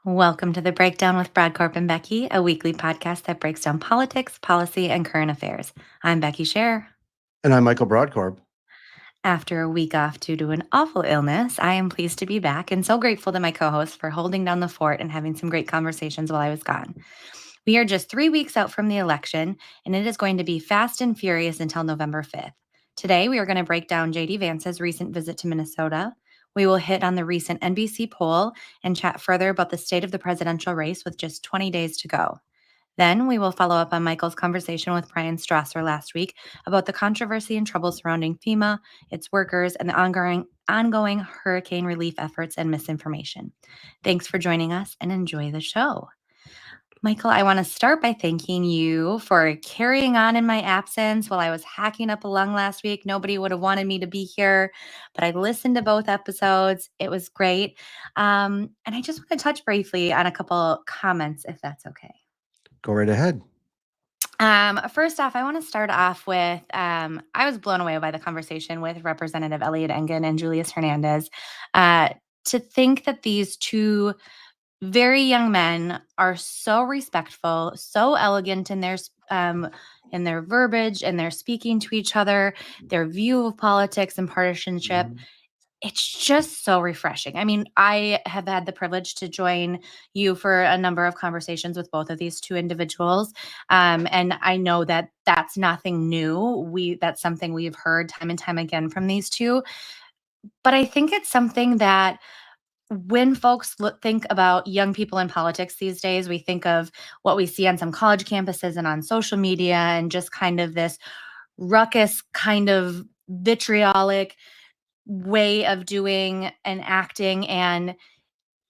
Welcome to the Breakdown with Brodkorb and Becky, a weekly podcast that breaks down politics, policy, and current affairs. I'm Becky Scherr. And I'm Michael Brodkorb. After a week off due to an awful illness, I am pleased to be back and so grateful to my co host for holding down the fort and having some great conversations while I was gone. We are just 3 weeks out from the election, and it is going to be fast and furious until November 5th. Today, we are going to break down JD Vance's recent visit to Minnesota. We will hit on the recent NBC poll and chat further about the state of the presidential race with just 20 days to go. Then we will follow up on Michael's conversation with Brian Strasser last week about the controversy and trouble surrounding FEMA, its workers, and the ongoing hurricane relief efforts and misinformation. Thanks for joining us and enjoy the show. Michael, I want to start by thanking you for carrying on in my absence while I was hacking up a lung last week. Nobody would have wanted me to be here, but I listened to both episodes. It was great. And I just want to touch briefly on a couple comments, if that's okay. Go right ahead. First off, I want to start off with I was blown away by the conversation with Representative Elliot Engen and Julius Hernandez. To think that these two very young men are so respectful, so elegant in their verbiage and their speaking to each other, their view of politics and partisanship. It's just so refreshing. I mean, I have had the privilege to join you for a number of conversations with both of these two individuals. And I know that that's nothing new. That's something we've heard time and time again from these two. But I think it's something that when folks think about young people in politics these days, we think of what we see on some college campuses and on social media and just kind of this ruckus, kind of vitriolic way of doing and acting. And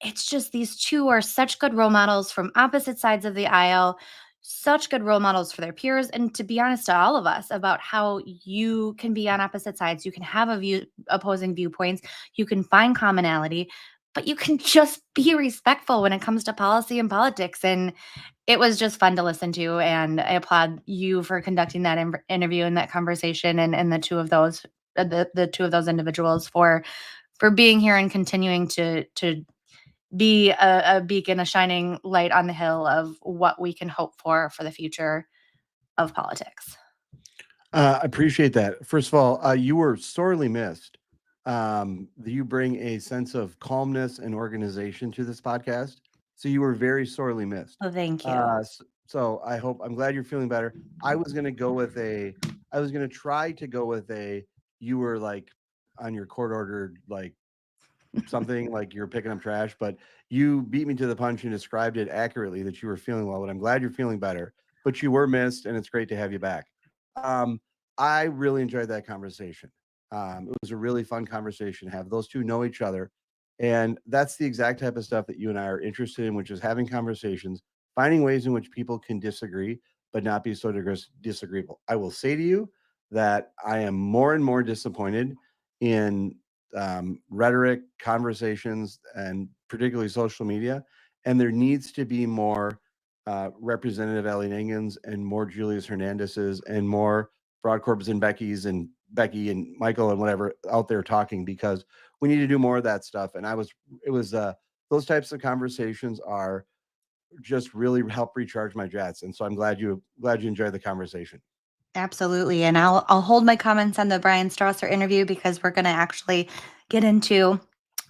it's just these two are such good role models from opposite sides of the aisle, such good role models for their peers. And to be honest, to all of us about how you can be on opposite sides, you can have opposing viewpoints, you can find commonality, but you can just be respectful when it comes to policy and politics. And it was just fun to listen to. And I applaud you for conducting that interview and that conversation, and the two of those individuals for being here and continuing to be a beacon, a shining light on the hill of what we can hope for the future of politics. I appreciate that. First of all, you were sorely missed. You bring a sense of calmness and organization to this podcast. So you were very sorely missed. Oh, thank you. So I'm glad you're feeling better. I was going to try to go with you were like on your court ordered, like something like you're picking up trash, but you beat me to the punch and described it accurately that you were feeling well. And I'm glad you're feeling better, but you were missed and it's great to have you back. Um, I really enjoyed that conversation. It was a really fun conversation to have. Those two know each other. And that's the exact type of stuff that you and I are interested in, which is having conversations, finding ways in which people can disagree, but not be so disagreeable. I will say to you that I am more and more disappointed in rhetoric, conversations, and particularly social media. And there needs to be more Representative Ellie Engens and more Julius Hernandez's and more Brodkorbs and Becky's and Becky and Michael and whatever out there talking, because we need to do more of that stuff. And those types of conversations are just really help recharge my jets. And so I'm glad you enjoyed the conversation. Absolutely. And I'll hold my comments on the Brian Strasser interview because we're going to actually get into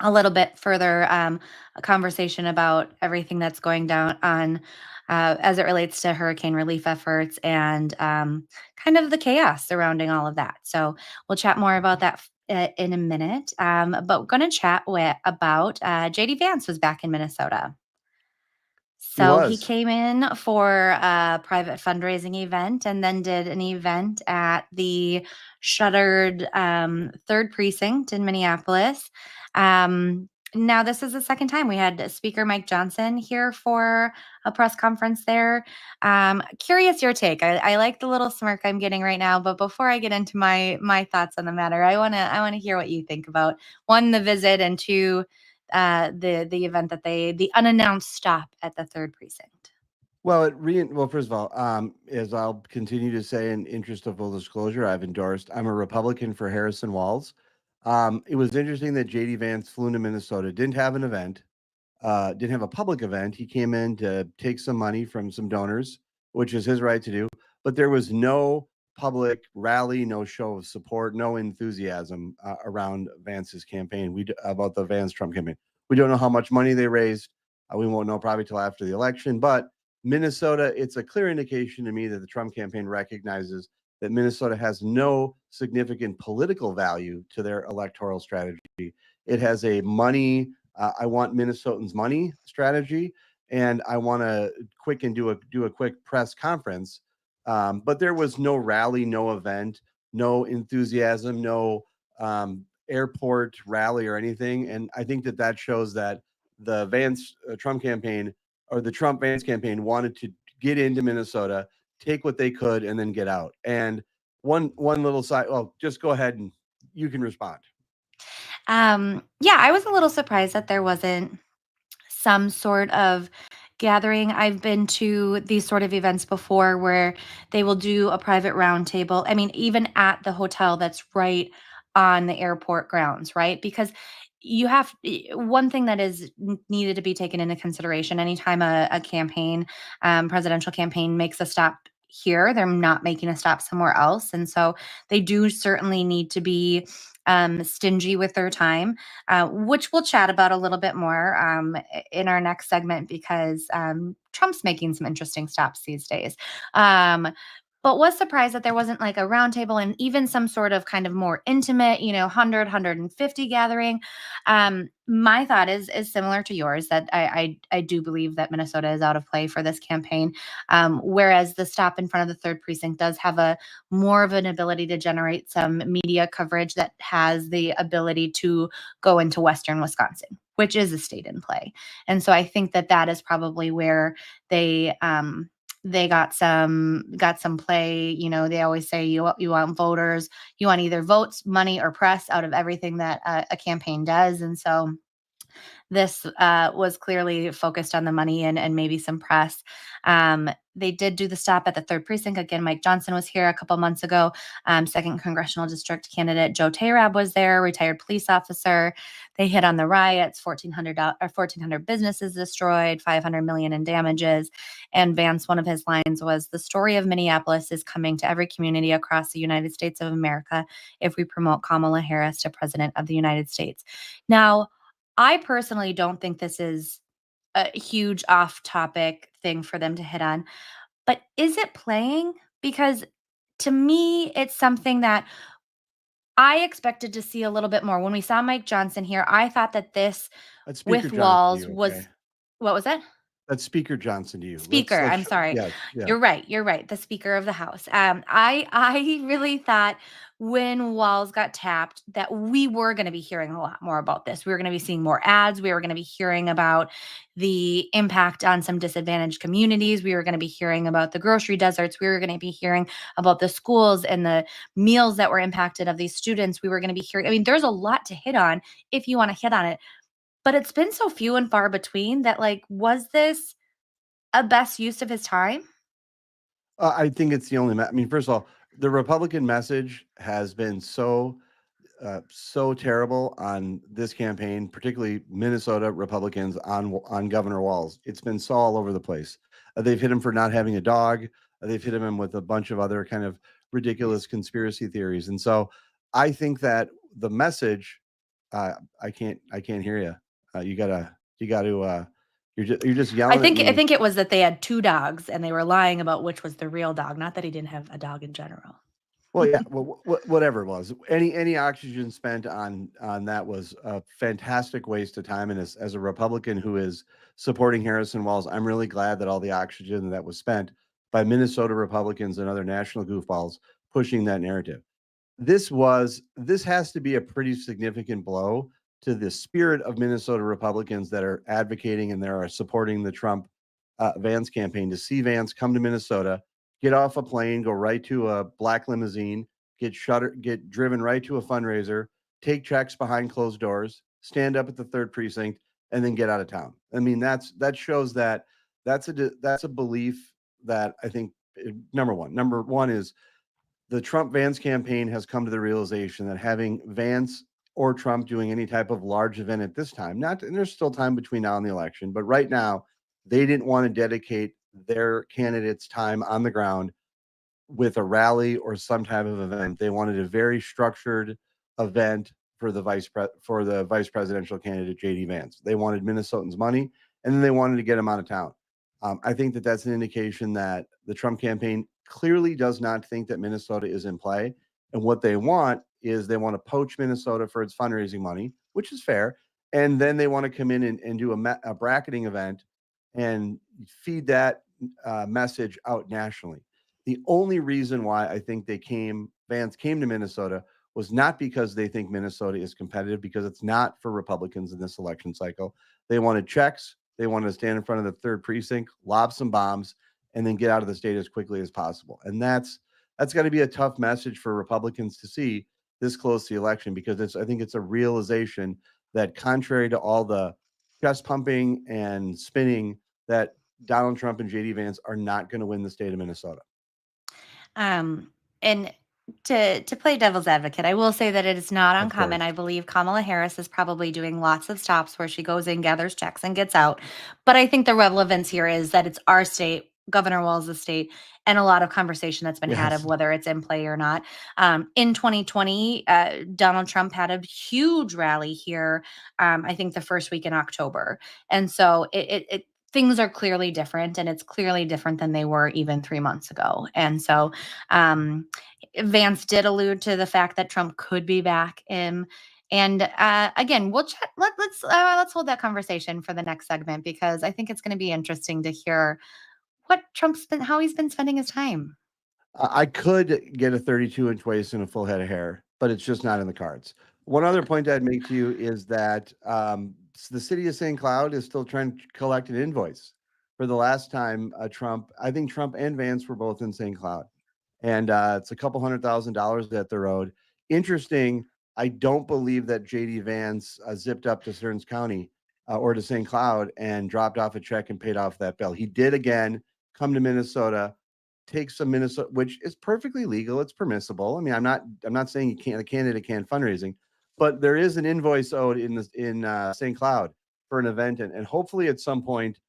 a little bit further a conversation about everything that's going down on as it relates to hurricane relief efforts and kind of the chaos surrounding all of that. So we'll chat more about that in a minute. But we're going to chat about JD Vance was back in Minnesota. So he came in for a private fundraising event and then did an event at the shuttered 3rd Precinct in Minneapolis. Now, this is the second time we had Speaker Mike Johnson here for a press conference there. Curious your take. I like the little smirk I'm getting right now, but before I get into my thoughts on the matter, I wanna hear what you think about, one, the visit, and two, the event that the unannounced stop at the 3rd Precinct. Well, first of all, as I'll continue to say, in interest of full disclosure, I'm a Republican for Harrison Walls. It was interesting that JD Vance flew to Minnesota, didn't have an event, didn't have a public event. He came in to take some money from some donors, which is his right to do. But there was no public rally, no show of support, no enthusiasm around Vance's campaign. About the Vance Trump campaign. We don't know how much money they raised. We won't know probably till after the election. But Minnesota, it's a clear indication to me that the Trump campaign recognizes that Minnesota has no significant political value to their electoral strategy. It has a money, I want Minnesotans money strategy, and I want to quick and do a quick press conference. But there was no rally, no event, no enthusiasm, no airport rally or anything. And I think that that shows that the Vance Trump campaign, or the Trump Vance campaign, wanted to get into Minnesota, take what they could, and then get out. And one little side. Well, just go ahead and you can respond. Yeah, I was a little surprised that there wasn't some sort of gathering. I've been to these sort of events before where they will do a private roundtable. I mean, even at the hotel that's right on the airport grounds, right? Because one thing that is needed to be taken into consideration anytime a campaign, presidential campaign, makes a stop here, they're not making a stop somewhere else. And so they do certainly need to be stingy with their time, which we'll chat about a little bit more in our next segment because Trump's making some interesting stops these days. But was surprised that there wasn't like a roundtable and even some sort of kind of more intimate, 150 gathering. My thought is similar to yours, that I do believe that Minnesota is out of play for this campaign. Whereas the stop in front of the third precinct does have a more of an ability to generate some media coverage that has the ability to go into Western Wisconsin, which is a state in play. And so I think that that is probably where they got some play. They always say you want voters, you want either votes, money, or press out of everything that a campaign does. And so this was clearly focused on the money and maybe some press. They did do the stop at the third precinct. Again, Mike Johnson was here a couple months ago. Second congressional district candidate Joe Tarab was there, retired police officer. They hit on the riots, 1,400 businesses destroyed, 500 million in damages. And Vance, one of his lines was, "The story of Minneapolis is coming to every community across the United States of America if we promote Kamala Harris to President of the United States." Now, I personally don't think this is a huge off topic thing for them to hit on, but is it playing? Because to me, it's something that I expected to see a little bit more. When we saw Mike Johnson here, I thought that this That's Speaker with Johnson to walls you, was, okay? what was it? That's Speaker Johnson to you. Speaker, Let's I'm sorry. yeah, yeah. You're right, the Speaker of the House. I really thought when walls got tapped that we were gonna be hearing a lot more about this. We were gonna be seeing more ads. We were gonna be hearing about the impact on some disadvantaged communities. We were gonna be hearing about the grocery deserts. We were gonna be hearing about the schools and the meals that were impacted of these students. We were gonna be hearing, I mean, there's a lot to hit on if you wanna hit on it, but it's been so few and far between that, like, was this a best use of his time? I think it's the only. I mean, first of all, the Republican message has been so terrible on this campaign, particularly Minnesota Republicans on Governor Walz. It's been so all over the place. They've hit him for not having a dog. They've hit him with a bunch of other kind of ridiculous conspiracy theories. And so I think that the message, I can't hear you. You're just yelling at I me. think it was that they had 2 dogs and they were lying about which was the real dog, not that he didn't have a dog in general. Well, yeah, well, whatever it was, any oxygen spent on that was a fantastic waste of time. And as a Republican who is supporting Harrison Walz, I'm really glad that all the oxygen that was spent by Minnesota Republicans and other national goofballs pushing that narrative. This has to be a pretty significant blow to the spirit of Minnesota Republicans that are advocating and that are supporting the Trump Vance campaign, to see Vance come to Minnesota, get off a plane, go right to a black limousine, get driven right to a fundraiser, take checks behind closed doors, stand up at the third precinct, and then get out of town. I mean, that shows that that's a belief that I think number one is the Trump Vance campaign has come to the realization that having Vance or Trump doing any type of large event at this time. Not, and there's still time between now and the election, but right now, they didn't want to dedicate their candidates' time on the ground with a rally or some type of event. They wanted a very structured event for the vice presidential candidate JD Vance. They wanted Minnesotans' money, and then they wanted to get him out of town. I think that that's an indication that the Trump campaign clearly does not think that Minnesota is in play, and what they want is they want to poach Minnesota for its fundraising money, which is fair, and then they want to come in and do a bracketing event and feed that message out nationally. The only reason why I think Vance came to Minnesota was not because they think Minnesota is competitive, because it's not for Republicans in this election cycle. They wanted checks. They wanted to stand in front of the third precinct, lob some bombs, and then get out of the state as quickly as possible. And that's got to be a tough message for Republicans to see this close to the election, because I think it's a realization that, contrary to all the chest pumping and spinning, that Donald Trump and JD Vance are not going to win the state of Minnesota. And to play devil's advocate, I will say that it is not Of uncommon. course. I believe Kamala Harris is probably doing lots of stops where she goes in, gathers checks, and gets out. But I think the relevance here is that it's our state, Governor Walz's state, and a lot of conversation that's been had of Yes. whether it's in play or not. In 2020, Donald Trump had a huge rally here. I think the first week in October, and so things are clearly different, and it's clearly different than they were even 3 months ago. And so um, Vance did allude to the fact that Trump could be back. And again, we'll chat. Let's hold that conversation for the next segment, because I think it's going to be interesting to hear how he's been spending his time. I could get a 32-inch waist and a full head of hair, but it's just not in the cards. One other point I'd make to you is that the city of St. Cloud is still trying to collect an invoice for the last time I think Trump and Vance were both in St. Cloud. And it's a couple $100,000 that they're owed. Interesting. I don't believe that JD Vance zipped up to Stearns County or to St. Cloud and dropped off a check and paid off that bill. He did again come to Minnesota, take some Minnesota, which is perfectly legal. It's permissible. I mean, I'm not saying a candidate can't fundraising, but there is an invoice owed in St. Cloud for an event, and hopefully at some point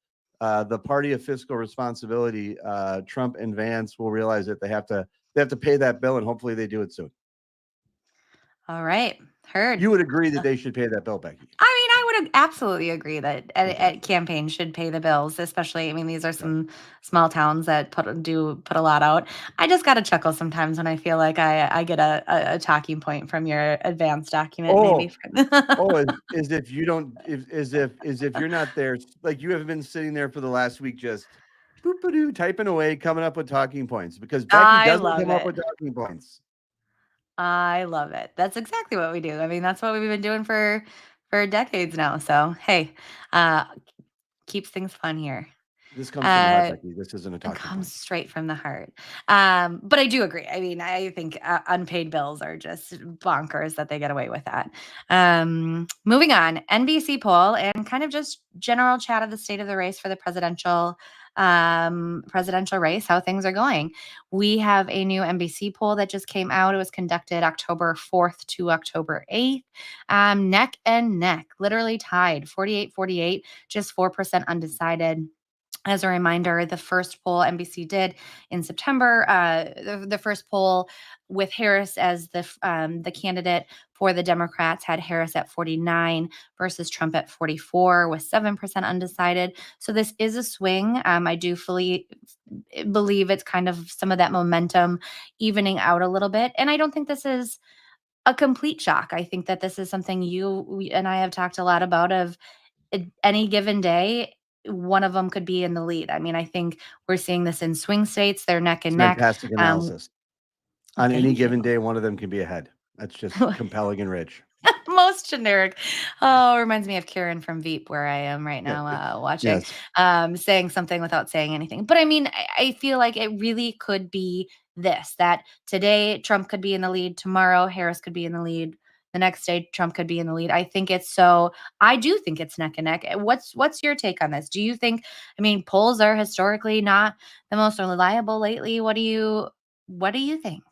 the party of fiscal responsibility, Trump and Vance, will realize that they have to pay that bill, and hopefully they do it soon. All right, heard. You would agree that they should pay that bill, Becky? I mean, I would absolutely agree that Okay. campaigns should pay the bills, especially. I mean, these are Okay. some small towns that put a lot out. I just got to chuckle sometimes when I feel like I get a talking point from your advance document, maybe. Oh, as if you don't, as if you're not there, like you have been sitting there for the last week, just boop-a-doo, typing away, coming up with talking points, because Becky I doesn't love come up it. with talking points. I love it. That's exactly what we do. I mean, that's what we've been doing for decades now. So hey, uh, keeps things fun here. This comes from the heart, Uh, Becky. This isn't a It talking comes point. straight from the heart. But I do agree. I mean, I think unpaid bills are just bonkers that they get away with that. Moving on, NBC poll and kind of just general chat of the state of the race for the presidential race, how things are going. We have a new NBC poll that just came out. It was conducted October 4th to October 8th. Neck and neck, literally tied, 48-48, just 4% undecided. As a reminder, the first poll NBC did in September, the first poll with Harris as the candidate for the Democrats had Harris at 49 versus Trump at 44, with 7% undecided. So this is a swing. I do fully believe it's kind of some of that momentum evening out a little bit, and I don't think this is a complete shock. I think that this is something and I have talked a lot about, of any given day, one of them could be in the lead. I mean, I think we're seeing this in swing states. They're neck It's and neck. fantastic Um, analysis. On any Thank you. given day, one of them can be ahead. That's just compelling and rich. Most generic. Oh, reminds me of Karen from Veep, where I am right Yeah. now, watching, Yes. saying something without saying anything. But I mean, I feel like it really could be this, that today Trump could be in the lead, tomorrow Harris could be in the lead, the next day Trump could be in the lead. I do think it's neck and neck. What's your take on this? Do you think, I mean, polls are historically not the most reliable lately. What do you think?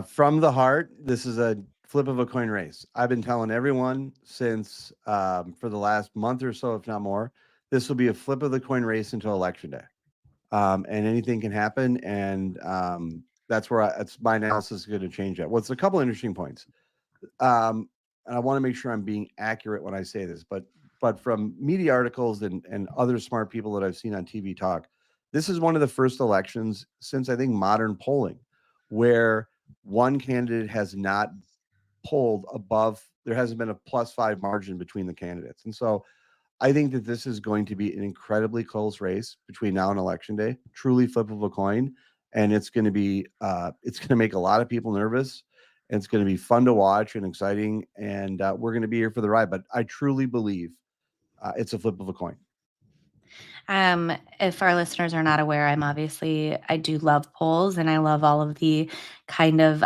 From the heart, this is a flip of a coin race. I've been telling everyone since for the last month or so, if not more, this will be a flip of the coin race until election day, and anything can happen. And that's my analysis is going to change that. What's a couple interesting points, and I want to make sure I'm being accurate when I say this, but from media articles and other smart people that I've seen on TV talk, this is one of the first elections since I think modern polling where one candidate has not polled above. There hasn't been a +5 margin between the candidates, and so I think that this is going to be an incredibly close race between now and election day. Truly flip of a coin, and it's going to make a lot of people nervous. And it's going to be fun to watch and exciting, and we're going to be here for the ride. But I truly believe it's a flip of a coin. If our listeners are not aware, I do love polls and I love all of the kind of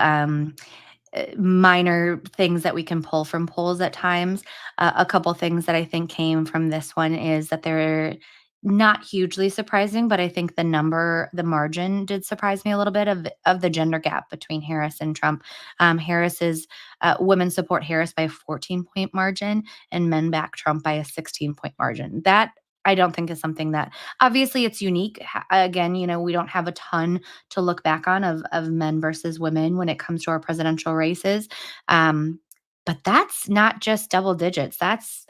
minor things that we can pull from polls at times. A couple things that I think came from this one is that they're not hugely surprising, but I think the margin did surprise me a little bit of the gender gap between Harris and Trump. Harris's women support Harris by a 14-point margin, and men back Trump by a 16-point margin. That I don't think is something that obviously it's unique. Again, we don't have a ton to look back on of men versus women when it comes to our presidential races. But that's not just double digits. That's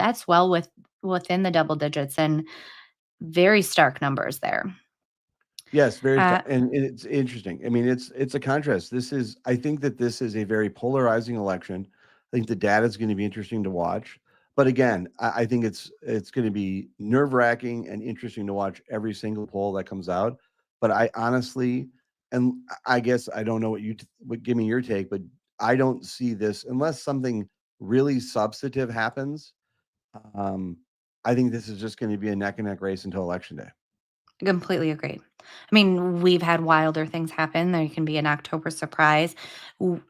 within the double digits and very stark numbers there. Yes, Uh, and it's interesting. I mean, it's a contrast. I think that this is a very polarizing election. I think the data is going to be interesting to watch. But again, I think it's going to be nerve-wracking and interesting to watch every single poll that comes out. But I honestly, and I guess I don't know give me your take, but I don't see this unless something really substantive happens. Um, I think this is just going to be a neck and neck race until election day. Completely agree. I mean, we've had wilder things happen. There can be an October surprise. W-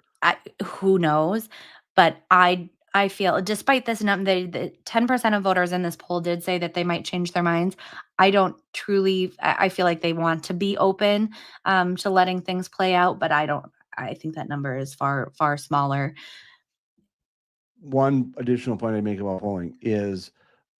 who knows? But I feel despite this the 10% of voters in this poll did say that they might change their minds. I don't truly I feel like they want to be open to letting things play out, but I think that number is far smaller. One additional point I make about polling is,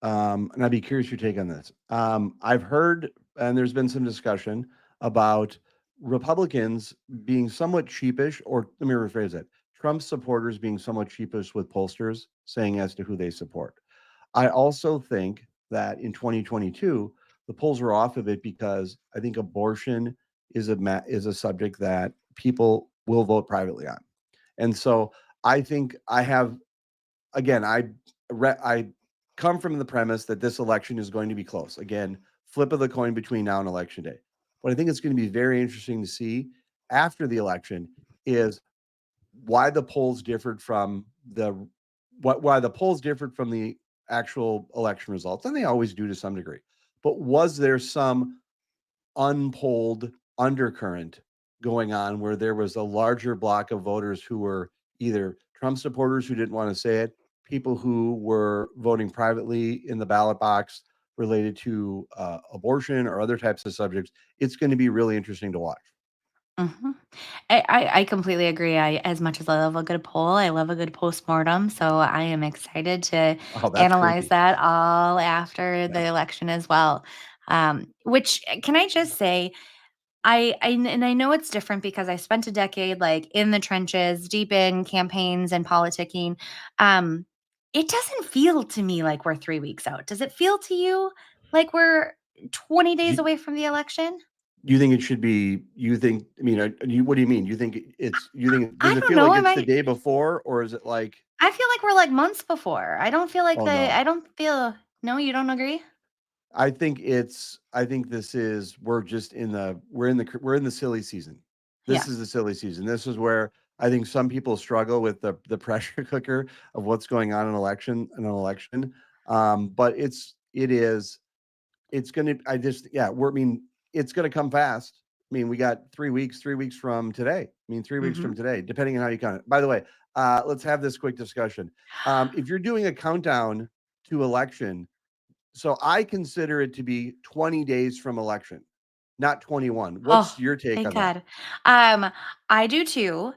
and I'd be curious your take on this. I've heard, and there's been some discussion about Republicans being somewhat sheepish, or let me rephrase it: Trump supporters being somewhat sheepish with pollsters saying as to who they support. I also think that in 2022, the polls were off of it because I think abortion is a subject that people will vote privately on, and so I think I have again, I come from the premise that this election is going to be close. Again, flip of the coin between now and election day. What I think it's going to be very interesting to see after the election is why the polls differed from why the polls differed from the actual election results, and they always do to some degree. But was there some unpolled undercurrent going on where there was a larger block of voters who were either Trump supporters who didn't want to say it, people who were voting privately in the ballot box related to abortion or other types of subjects. It's going to be really interesting to watch. Mhm. I completely agree. As much as I love a good poll, I love a good postmortem. So I am excited to Oh, that's analyze creepy. that all after Yeah. the election as well. Which can I just say, and I know it's different because I spent a decade like in the trenches, deep in campaigns and politicking. Um, it doesn't feel to me like we're 3 weeks out. Does it feel to you like we're 20 days You, away from the election? you think it should be? You think? I mean, what do you mean? You think it's? You think? I Does it don't feel know. like Am it's the I day before, or is it like? I feel like we're, like, months before. I don't feel like Oh no. I don't feel no, you don't agree? I think this is we're in the silly season. Yeah. This is the silly season. This is where I think some people struggle with the pressure cooker of what's going on in an election. But it's gonna I just yeah, I mean, it's gonna come fast. I mean, we got 3 weeks from today. I mean, 3 weeks from Mhm. today, depending on how you count it. By the way, let's have this quick discussion. If you're doing a countdown to election, so I consider it to be 20 days from election, not 21. Oh, What's your take thank on that? God. I do too.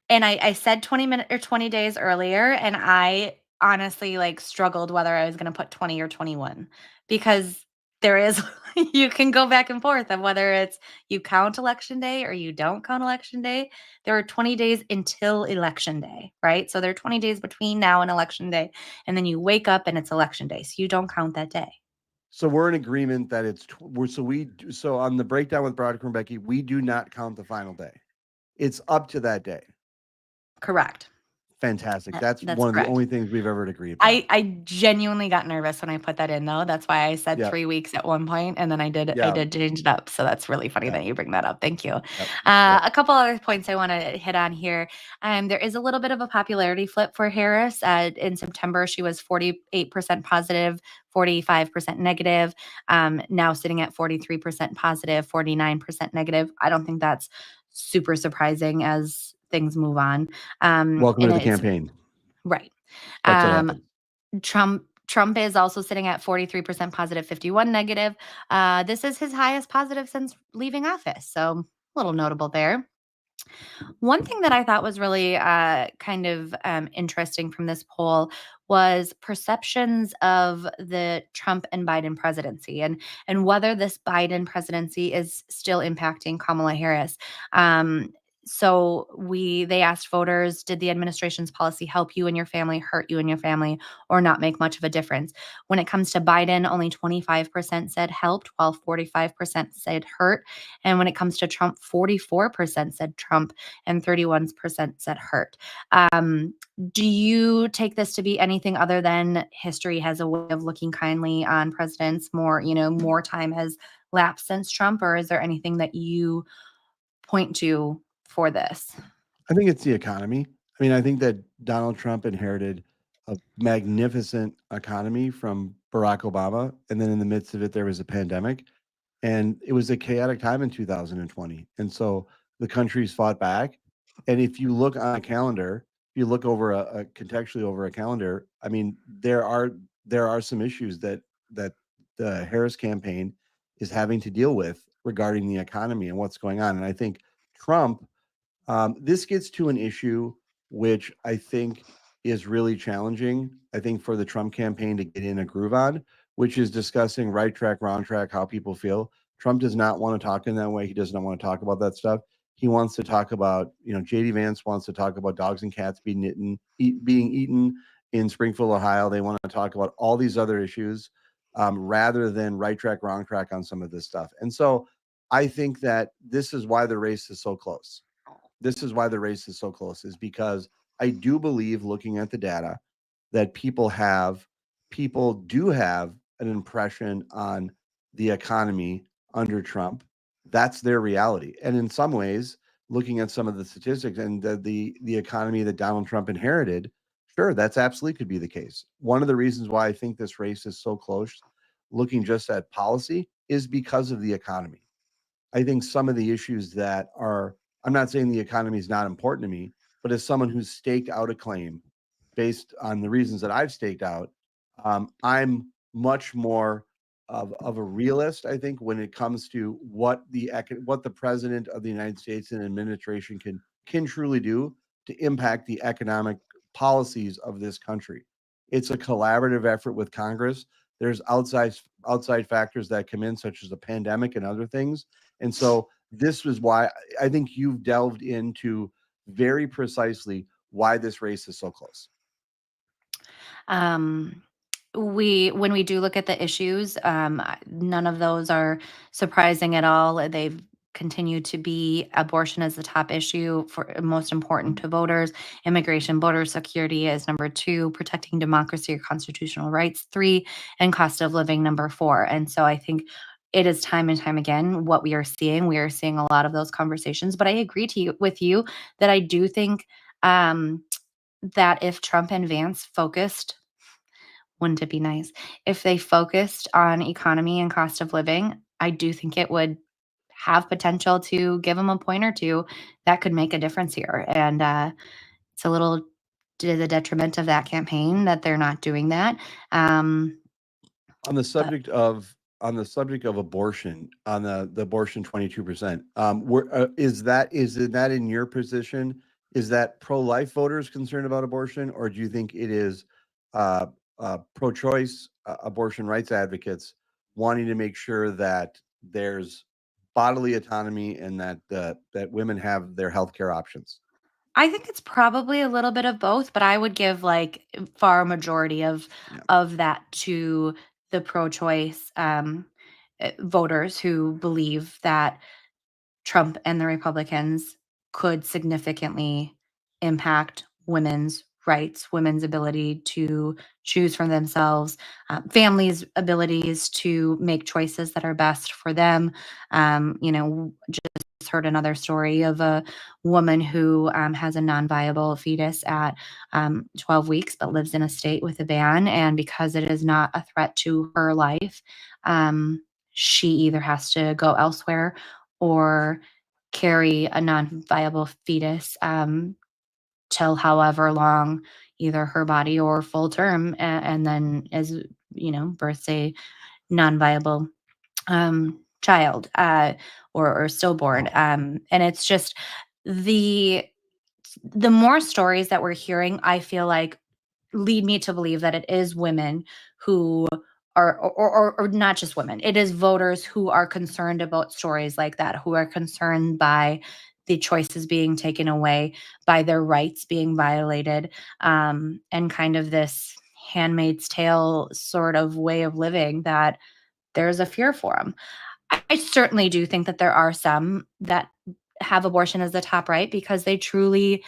And I said 20 minutes or 20 days earlier, and I honestly like struggled whether I was going to put 20 or 21 because there is you can go back and forth of whether it's you count election day or you don't count election day. There are 20 days until election day, right? So there are 20 days between now and election day, and then you wake up and it's election day. So you don't count that day. So we're in agreement that so on the breakdown with Brodkorb and Becky, we do not count the final day. It's up to that day. Correct. Fantastic. That's That's one of the correct. only things we've ever agreed upon. I genuinely got nervous when I put that in though. That's why I said Yep. 3 weeks at one point, and then I Yeah. did change it up. So that's really funny Yep. that you bring that up. Thank you. Yep. Yep. A couple other points I want to hit on here. There is a little bit of a popularity flip for Harris. In September, she was 48% positive, 45% negative. Now sitting at 43% positive, 49% negative. I don't think that's super surprising as things move on. Welcome And to the it's campaign. right. That's what Um, happens. Trump is also sitting at 43% positive, 51 negative. This is his highest positive since leaving office. So a little notable there. One thing that I thought was really kind of interesting from this poll was perceptions of the Trump and Biden presidency and whether this Biden presidency is still impacting Kamala Harris. So they asked voters, did the administration's policy help you and your family, hurt you and your family, or not make much of a difference? When it comes to Biden, only 25% said helped, while 45% said hurt. And when it comes to Trump, 44% said Trump and 31% said hurt. Do you take this to be anything other than history has a way of looking kindly on presidents? More time has lapsed since Trump, or is there anything that you point to for this? I think it's the economy. I mean, I think that Donald Trump inherited a magnificent economy from Barack Obama, and then in the midst of it, there was a pandemic, and it was a chaotic time in 2020. And so the country's fought back. And if you look on a calendar, if you look over a contextually over a calendar, I mean, there are some issues that the Harris campaign is having to deal with regarding the economy and what's going on. And I think Trump this gets to an issue which I think is really challenging. I think for the Trump campaign to get in a groove on, which is discussing right track, wrong track, how people feel. Trump does not want to talk in that way. He does not want to talk about that stuff. He wants to talk about, JD Vance wants to talk about dogs and cats being eaten in Springfield, Ohio. They want to talk about all these other issues rather than right track, wrong track on some of this stuff. And so I think that this is why the race is so close. This is why the race is so close, is because I do believe, looking at the data, that people do have an impression on the economy under Trump. That's their reality. And in some ways, looking at some of the statistics and the economy that Donald Trump inherited, sure, that's absolutely could be the case. One of the reasons why I think this race is so close, looking just at policy, is because of the economy. I think some of the issues that are, I'm not saying the economy is not important to me, but as someone who's staked out a claim based on the reasons that I've staked out, I'm much more of a realist, I think, when it comes to what the president of the United States and administration can truly do to impact the economic policies of this country. It's a collaborative effort with Congress. There's outside factors that come in, such as the pandemic and other things. And so this was why I think you've delved into very precisely why this race is so close. Um, when we do look at the issues, none of those are surprising at all. They've continued to be abortion as the top issue for most important to voters. Immigration, voter security is number two. Protecting democracy or constitutional rights, three, and cost of living, number four. And so I think it is time and time again what we are seeing. We are seeing a lot of those conversations. But I agree with you that I do think um, that if Trump and Vance focused, wouldn't it be nice if they focused on economy and cost of living? I do think it would have potential to give them a point or two that could make a difference here. And it's a little to the detriment of that campaign that they're not doing that. Um, On the but subject of abortion, on the abortion 22%, is that in your position? Is that pro-life voters concerned about abortion, or do you think it is uh, pro-choice abortion rights advocates wanting to make sure that there's bodily autonomy and that women have their healthcare options? I think it's probably a little bit of both, but I would give like far majority Yeah. of that to the pro-choice voters who believe that Trump and the Republicans could significantly impact women's rights, women's ability to choose for themselves, families' abilities to make choices that are best for them. Just heard another story of a woman who has a non-viable fetus at 12 weeks, but lives in a state with a ban. And because it is not a threat to her life, she either has to go elsewhere or carry a non-viable fetus till however long, either her body or full term, and then as births a non-viable child or stillborn. Wow. And it's just the the more stories that we're hearing, I feel like lead me to believe that it is women who are, or not just women, it is voters who are concerned about stories like that, who are concerned by the choices being taken away, by their rights being violated, and kind of this handmaid's tale sort of way of living that there's a fear for them. I certainly do think that there are some that have abortion as the top right because they truly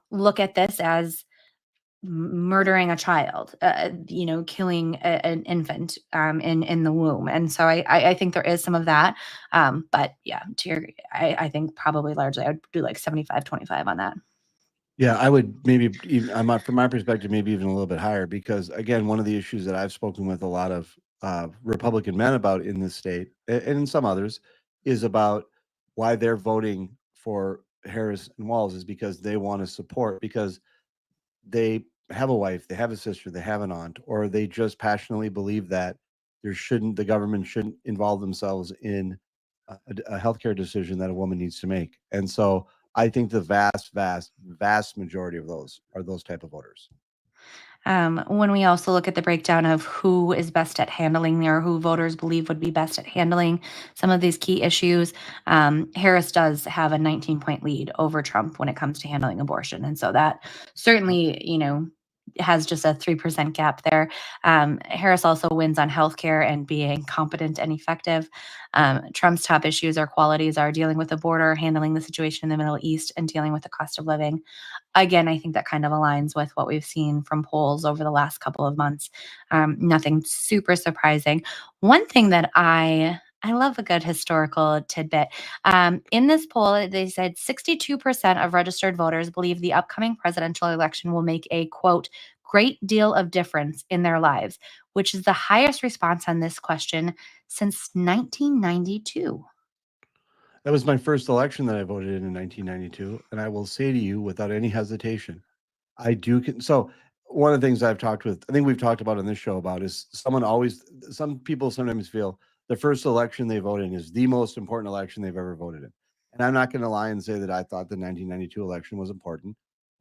look at this as murdering a child, killing an infant in the womb. And so I think there is some of that. But yeah, I think probably largely I would do like 75-25 on that. Yeah, I would maybe even I'm not from my perspective, maybe even a little bit higher because again, one of the issues that I've spoken with a lot of Republican men about in this state and in some others is about why they're voting for Harris and Walz is because they want to support because they have a wife, they have a sister, they have an aunt, or they just passionately believe that the government shouldn't involve themselves in a healthcare decision that a woman needs to make. And so I think the vast, vast, vast majority of those are those type of voters. When we also look at the breakdown of who is best at handling or who voters believe would be best at handling some of these key issues, Harris does have a 19-point lead over Trump when it comes to handling abortion. And so that certainly, has just a 3% gap there. Harris also wins on healthcare and being competent and effective. Trump's top issues or qualities are dealing with the border, handling the situation in the Middle East, and dealing with the cost of living. Again, I think that kind of aligns with what we've seen from polls over the last couple of months. Nothing super surprising. One thing that I love a good historical tidbit. In this poll, they said 62% of registered voters believe the upcoming presidential election will make a quote, great deal of difference in their lives, which is the highest response on this question since 1992. That was my first election that I voted in 1992, and I will say to you without any hesitation, I do. So one of the things I think we've talked about on this show about is some people sometimes feel the first election they vote in is the most important election they've ever voted in. And I'm not going to lie and say that I thought the 1992 election was important.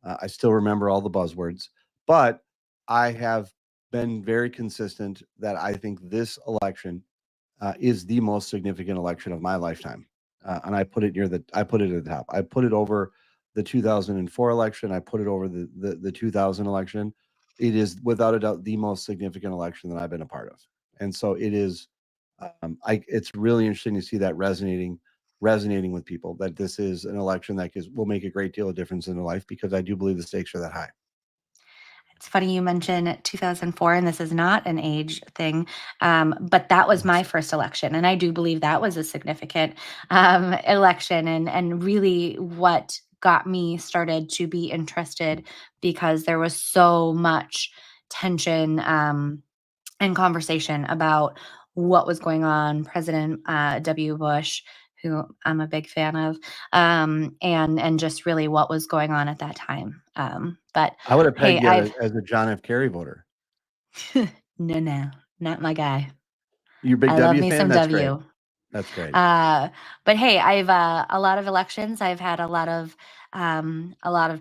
I still remember all the buzzwords, but I have been very consistent that I think this election is the most significant election of my lifetime. And I put it at the top. I put it over the 2004 election. I put it over the 2000 election. It is without a doubt the most significant election that I've been a part of. And so it is, it's really interesting to see that resonating with people that this is an election that will make a great deal of difference in their life because I do believe the stakes are that high. It's funny you mentioned 2004, and this is not an age thing, but that was my Yes. first election, and I do believe that was a significant election, and really what got me started to be interested because there was so much tension and conversation about what was going on. President W. Bush, who I'm a big fan of, and just really what was going on at that time. But I would have hey, pegged you I've as a John F. Kerry voter. no, not my guy. You're a big I love W me fan? some That's great. W. That's great. uh, but hey, I've a lot of elections. I've had a lot of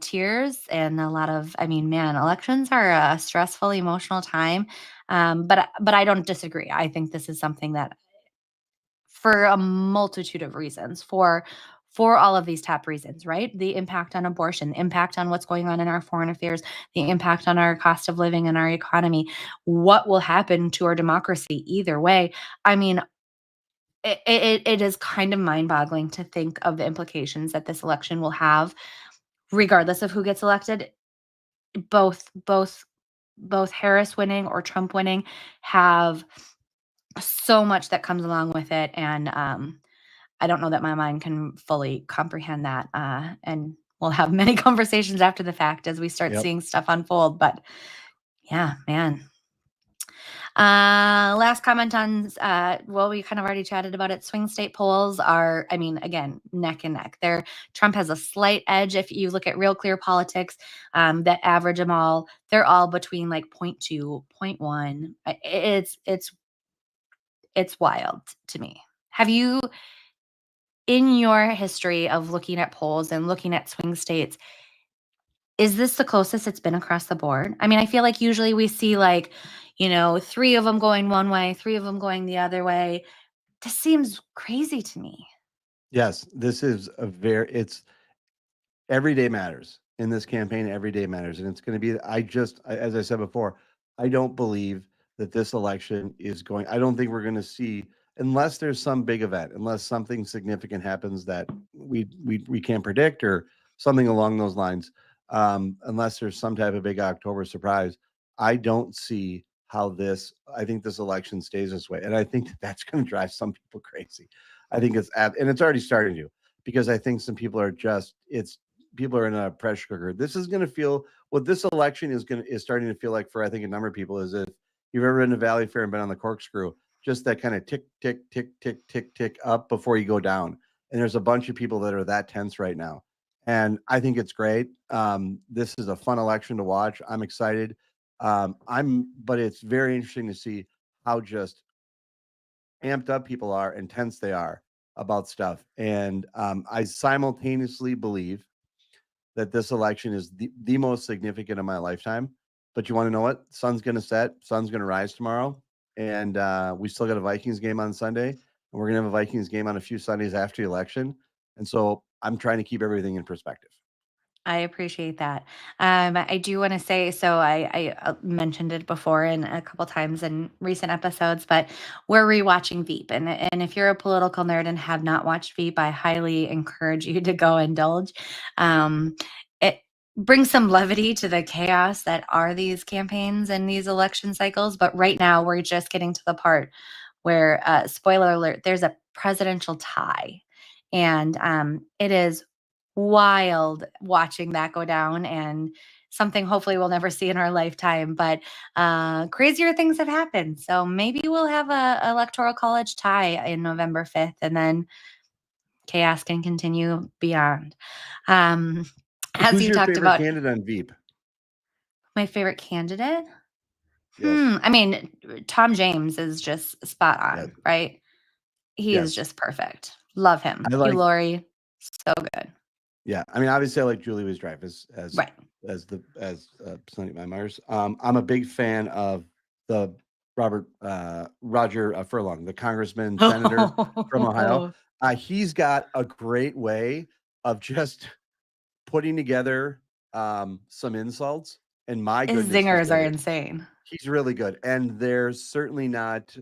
tears and a lot of. I mean, man, elections are a stressful, emotional time. But I don't disagree. I think this is something that, for a multitude of reasons, for all of these top reasons, right? The impact on abortion, the impact on what's going on in our foreign affairs, the impact on our cost of living and our economy, what will happen to our democracy either way. I mean, it is kind of mind-boggling to think of the implications that this election will have, regardless of who gets elected. Both Harris winning or Trump winning have so much that comes along with it, and I don't know that my mind can fully comprehend that. And we'll have many conversations after the fact as we start Yep. seeing stuff unfold. But yeah, man. Last comment on, well, we kind of already chatted about it. Swing state polls are, I mean, again, neck and neck. There, Trump has a slight edge if you look at Real Clear Politics. That average them all. They're all between like point 0.2, point 0.1. It's wild to me. Have you, in your history of looking at polls and looking at swing states, is this the closest it's been across the board? I mean, I feel like usually we see like, three of them going one way, three of them going the other way. This seems crazy to me. Yes, this is it's every day matters in this campaign. Every day matters, and it's going to be. As I said before, I don't believe that this election is going. I don't think we're going to see, unless there's some big event, unless something significant happens that we can't predict, or something along those lines. Unless there's some type of big October surprise, I don't see how this. I think this election stays this way, and I think that's going to drive some people crazy. I think and it's already starting to, because I think some people are people are in a pressure cooker. This is going to feel what this election is starting to feel like for, I think, a number of people, is if you've ever been to Valley Fair and been on the corkscrew, just that kind of tick tick tick tick tick tick up before you go down. And there's a bunch of people that are that tense right now, and I think it's great. This is a fun election to watch. I'm excited. But it's very interesting to see how just amped up people are and tense they are about stuff. And I simultaneously believe that this election is the most significant of my lifetime. But you want to know what? Sun's going to set, sun's going to rise tomorrow. And we still got a Vikings game on Sunday. And we're going to have a Vikings game on a few Sundays after the election. And so I'm trying to keep everything in perspective. I appreciate that. I do want to say, so I mentioned it before in a couple times in recent episodes, but we're rewatching Veep, and if you're a political nerd and have not watched Veep, I highly encourage you to go indulge. It brings some levity to the chaos that are these campaigns and these election cycles. But right now, we're just getting to the part where, spoiler alert, there's a presidential tie, and it is wild watching that go down, and something hopefully we'll never see in our lifetime. But crazier things have happened, so maybe we'll have a electoral college tie in November 5th, and then chaos can continue beyond. um, as Who's you your talked favorite about, candidate on Veep? my favorite candidate. Yes. I mean, Tom James is just spot Yes. on, right? He is Yes. just perfect. Love him. I Hugh like Laurie, so good. Yeah, I mean, obviously, I like Julie Louis Dreyfus Right. as Sonny Meyers. I'm a big fan of the Roger Furlong, the congressman senator from Ohio. He's got a great way of just putting together some insults, and my His goodness, zingers are insane. he's really good. And there's certainly not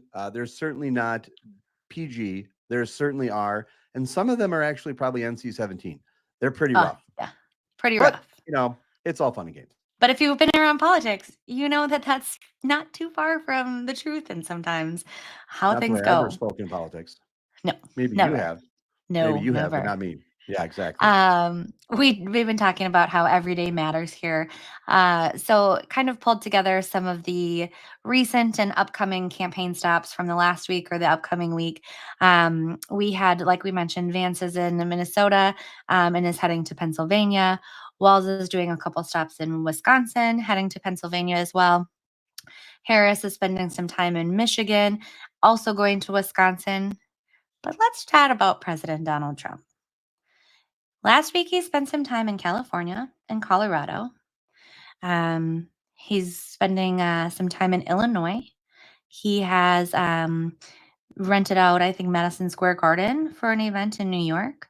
PG. There certainly are, and some of them are actually probably NC-17. They're pretty rough. Yeah, pretty But, rough. it's all fun and games. But if you've been around politics, you know that that's not too far from the truth, and sometimes how Not the things way I've ever go. spoken politics. No, Maybe you never. have. Maybe No, you have, but never. not me. Yeah, exactly. We've been talking about how everyday matters here. So kind of pulled together some of the recent and upcoming campaign stops from the last week or the upcoming week. We had, like we mentioned, Vance is in Minnesota, and is heading to Pennsylvania. Walz is doing a couple stops in Wisconsin, heading to Pennsylvania as well. Harris is spending some time in Michigan, also going to Wisconsin. But let's chat about President Donald Trump. Last week, he spent some time in California and Colorado. He's spending some time in Illinois. He has rented out, I think, Madison Square Garden for an event in New York.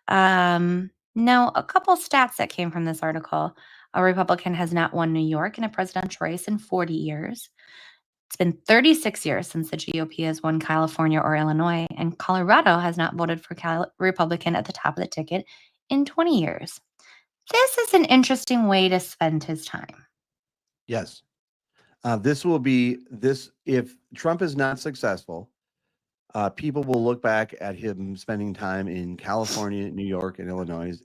Now, a couple stats that came from this article. A Republican has not won New York in a presidential race in 40 years. It's been 36 years since the GOP has won California or Illinois, and Colorado has not voted for Republican at the top of the ticket in 20 years. This is an interesting way to spend his time. Yes. This will be this if Trump is not successful, people will look back at him spending time in California, New York, and Illinois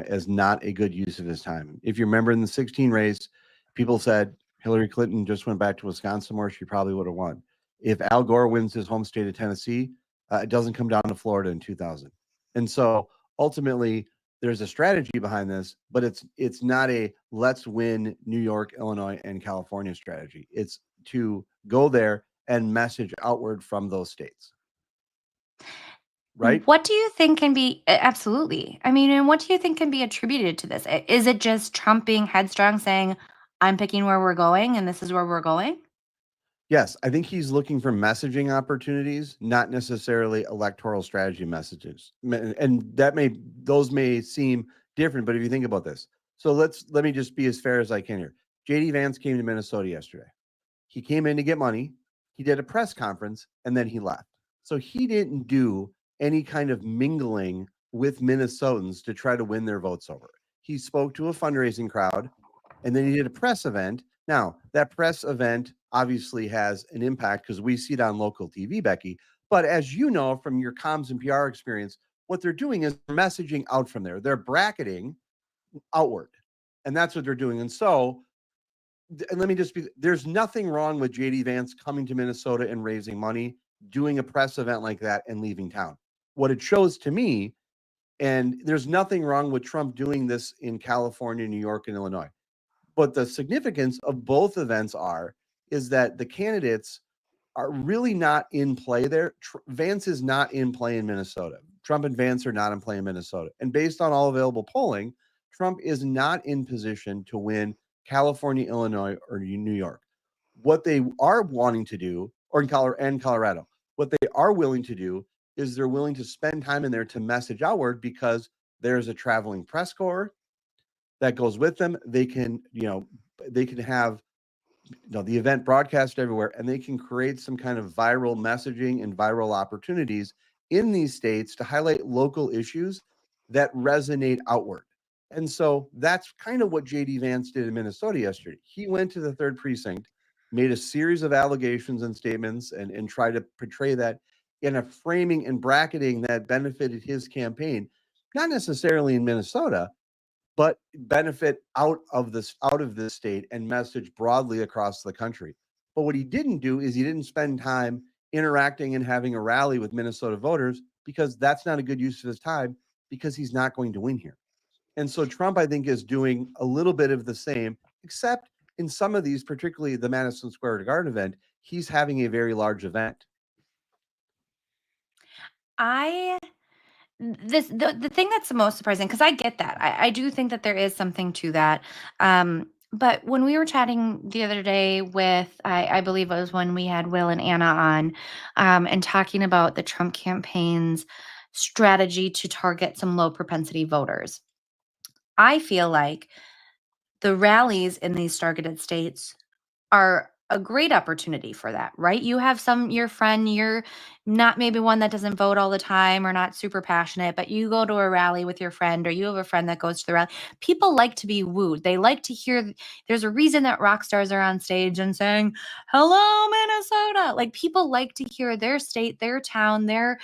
as not a good use of his time. If you remember in the 16 race, people said Hillary Clinton just went back to Wisconsin where she probably would have won. If Al Gore wins his home state of Tennessee, it doesn't come down to Florida in 2000. And so ultimately, there's a strategy behind this, but it's not a let's win New York, Illinois, and California strategy. It's to go there and message outward from those states. Right? What do you think can be absolutely? I mean, and what do you think can be attributed to this? Is it just Trump being headstrong, saying, "I'm picking where we're going, and this is where we're going"? Yes, I think he's looking for messaging opportunities, not necessarily electoral strategy messages. And those may seem different, but if you think about this, so let me just be as fair as I can here. JD Vance came to Minnesota yesterday. He came in to get money. He did a press conference and then he left. So he didn't do any kind of mingling with Minnesotans to try to win their votes over. He spoke to a fundraising crowd and then he did a press event. Now, that press event obviously has an impact because we see it on local TV, Becky. But as you know from your comms and PR experience, what they're doing is messaging out from there. They're bracketing outward. And that's what they're doing. And so, and let me just be, there's nothing wrong with JD Vance coming to Minnesota and raising money, doing a press event like that and leaving town. What it shows to me, and there's nothing wrong with Trump doing this in California, New York, and Illinois. But the significance of both events is that the candidates are really not in play there. Vance is not in play in Minnesota. Trump and Vance are not in play in Minnesota. And based on all available polling, Trump is not in position to win California, Illinois, or New York. What they are wanting to do, or in Colorado, what they are willing to do is they're willing to spend time in there to message outward because there's a traveling press corps that goes with them. They can have the event broadcast everywhere, and they can create some kind of viral messaging and viral opportunities in these states to highlight local issues that resonate outward. And so that's kind of what JD Vance did in Minnesota yesterday. He went to the 3rd precinct, made a series of allegations and statements and tried to portray that in a framing and bracketing that benefited his campaign, not necessarily in Minnesota, but benefit out of this state and message broadly across the country. But what he didn't do is he didn't spend time interacting and having a rally with Minnesota voters because that's not a good use of his time because he's not going to win here. And so Trump, I think, is doing a little bit of the same, except in some of these, particularly the Madison Square Garden event, he's having a very large event. I the thing that's the most surprising, because I get that. I do think that there is something to that. But when we were chatting the other day with, I believe it was when we had Will and Anna on, and talking about the Trump campaign's strategy to target some low propensity voters, I feel like the rallies in these targeted states are a great opportunity for that, right? You have your friend, you're not maybe one that doesn't vote all the time or not super passionate, but you go to a rally with your friend, or you have a friend that goes to the rally. People like to be wooed. They like to hear, there's a reason that rock stars are on stage and saying, "Hello, Minnesota." Like, people like to hear their state, their town, their,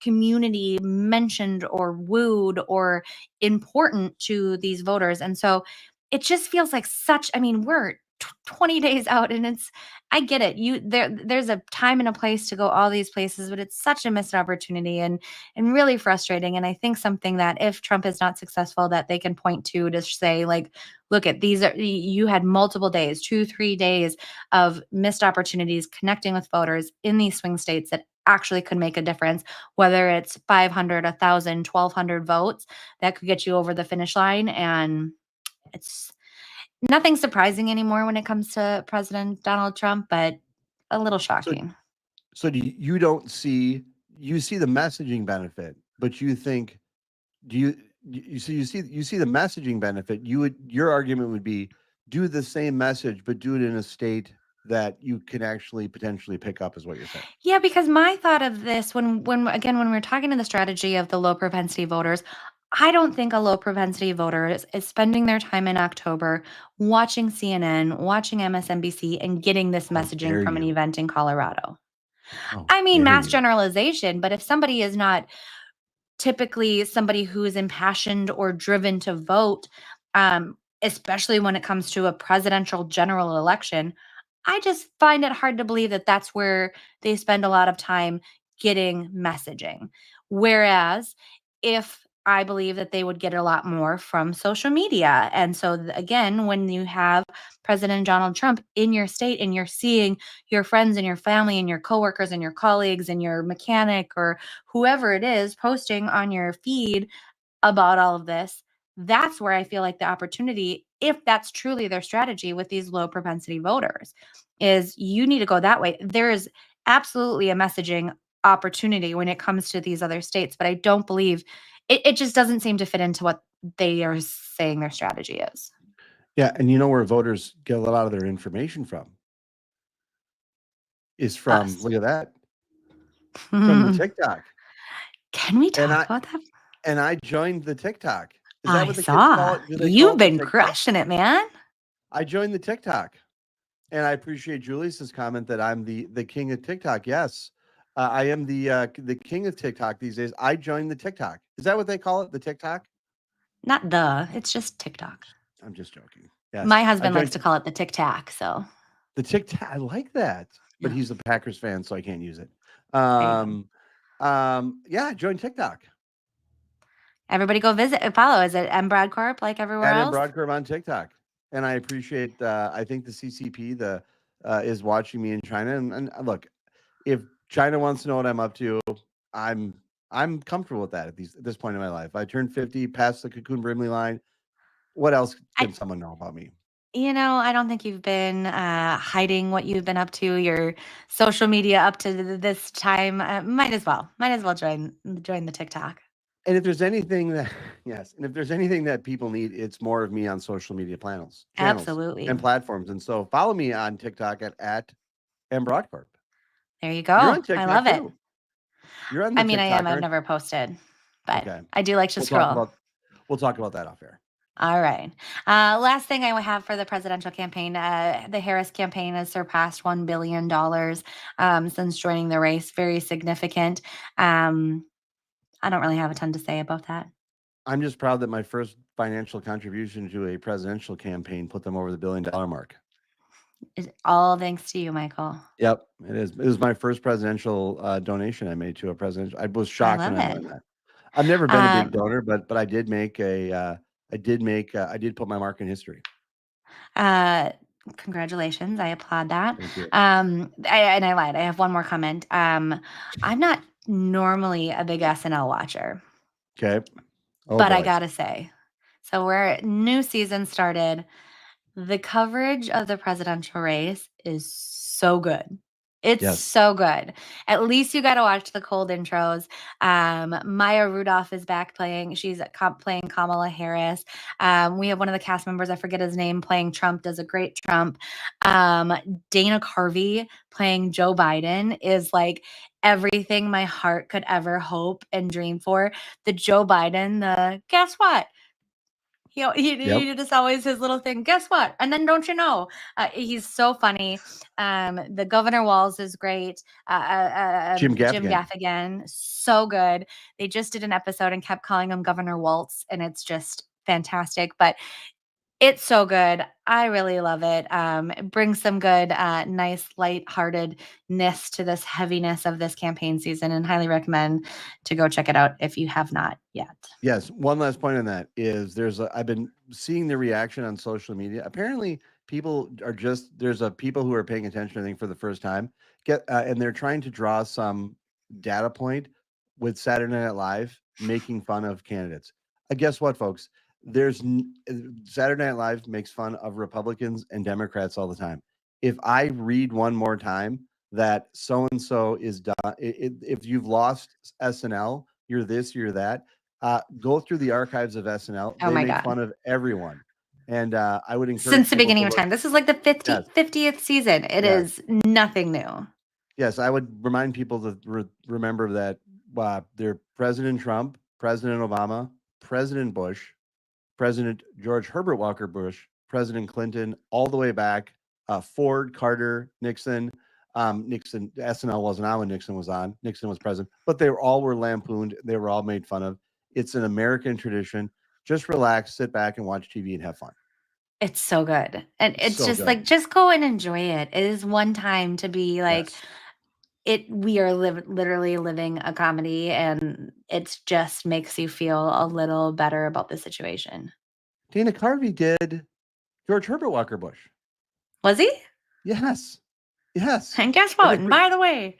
community mentioned or wooed or important to these voters. And so it just feels like we're 20 days out, and I get it. There's a time and a place to go all these places, but it's such a missed opportunity and really frustrating. And I think something that if Trump is not successful, that they can point to say, like, look at you had multiple days, 2, 3 days of missed opportunities connecting with voters in these swing states that actually could make a difference, whether it's 500, 1,000, 1,200 votes that could get you over the finish line. And it's nothing surprising anymore when it comes to President Donald Trump, but a little So shocking. so you don't see, you see the messaging benefit, but you think, do you see the messaging benefit? Your argument would be, do the same message, but do it in a state that you can actually potentially pick up, is what you're saying. Yeah, because my thought of this when again, when we're talking to the strategy of the low propensity voters, I don't think a low propensity voter is spending their time in October watching CNN, watching MSNBC, and getting this How messaging dare from an you? event in Colorado. How I mean, dare mass you? generalization, but if somebody is not typically somebody who is impassioned or driven to vote, especially when it comes to a presidential general election, I just find it hard to believe that that's where they spend a lot of time getting messaging. Whereas if I believe that they would get a lot more from social media. And so, again, when you have President Donald Trump in your state and you're seeing your friends and your family and your coworkers and your colleagues and your mechanic or whoever it is posting on your feed about all of this, that's where I feel like the opportunity, if that's truly their strategy with these low propensity voters, is you need to go that way. There is absolutely a messaging opportunity when it comes to these other states, but I don't believe it just doesn't seem to fit into what they are saying their strategy is. Yeah, and you know where voters get a lot of their information from is from, Us. look at that, from the TikTok. Can we And talk about that? I joined the TikTok. Is that I what the kids call saw. it? Do they call You've it the been TikTok? crushing it, man. I joined the TikTok, and I appreciate Julius's comment that I'm the king of TikTok. Yes, I am the king of TikTok these days. I joined the TikTok. Is that what they call it? The TikTok? Not it's just TikTok. I'm just joking. My Yes, I husband likes joined to call it the Tic Tac, so the TikTok. I like that, but yeah, he's a Packers fan, so I can't use it. there you go. Yeah, I joined TikTok. Everybody go visit follow. Is it M. Brodkorp like everywhere At M else? Brodkorb on TikTok, and I appreciate. I think the CCP is watching me in China, and look, if China wants to know what I'm up to, I'm I'm comfortable with that at this point in my life. I turned 50, past the Cocoon Brimley line. What else I can someone know about me? I don't think you've been, hiding what you've been up to, your social media up to this time. Might as well join the TikTok. And if there's anything that yes, and if there's anything that people need, it's more of me on social media channels Absolutely. and platforms. And so follow me on TikTok at M Broadcorp. There you You're go. on I TikTok love it. too. You're on I the mean, I am. TikTok, I've aren't never posted, you? but Okay. I do like to We'll talk scroll. about we'll talk about that off air. All right. Last thing I have for the presidential campaign, the Harris campaign has surpassed $1 billion since joining the race. Very significant. Um, I don't really have a ton to say about that. I'm just proud that my first financial contribution to a presidential campaign put them over the $1 billion mark. It's all thanks to you, Michael. Yep, it is. It was my first presidential donation I made to a presidential. I was I shocked when love I it. learned that. I've never been a big Um, donor, but I did make a I did put my mark in history. uh, Congratulations. I applaud that. Thank you. And I lied. I have one more comment. I'm not normally a big SNL watcher. Okay. Oh But I boy. gotta say, so we're new season started. The coverage of the presidential race is so good. It's Yes. so good. At least you got to watch the cold intros. Maya Rudolph is back playing. She's playing Kamala Harris. We have one of the cast members, I forget his name, playing Trump, does a great Trump. Um, Dana Carvey playing Joe Biden is like everything my heart could ever hope and dream for. The Joe Biden, the guess what? Yep. He just always his little thing. Guess what? And then don't you know? He's so funny. The Governor Walls is great. Jim Jim Gaffigan. Gaffigan, so good. They just did an episode and kept calling him Governor Waltz, and it's just fantastic. But it's so good. I really love it. It brings some good, nice lightheartedness to this heaviness of this campaign season, and highly recommend to go check it out if you have not yet. Yes. One last point on that is I've been seeing the reaction on social media. Apparently, people are just there's a people who are paying attention. I think for the first time and they're trying to draw some data point with Saturday Night Live making fun of candidates. Guess what, folks? Saturday Night Live makes fun of Republicans and Democrats all the time. If I read one more time that so and so is done, if you've lost SNL, you're this, you're that. Go through the archives of SNL. Oh They my make God. fun of everyone, and I would encourage Since the people to beginning of look. time. This is like the Yes, 50th season. It yes. is nothing new. Yes, I would remind people to remember that they're President Trump, President Obama, President Bush, President George Herbert Walker Bush, President Clinton, all the way back, Ford, Carter, Nixon. Nixon, SNL wasn't on when Nixon was on. Nixon was president, but they all were lampooned. They were all made fun of. It's an American tradition. Just relax, sit back, and watch TV and have fun. It's so good. And It's it's so just good. like, just go and enjoy it. It is one time to be like, Yes. we are literally living a comedy, and it just makes you feel a little better about the situation. Dana Carvey did George Herbert Walker Bush. Was he? Yes. Yes. And guess As a what? And by the way, I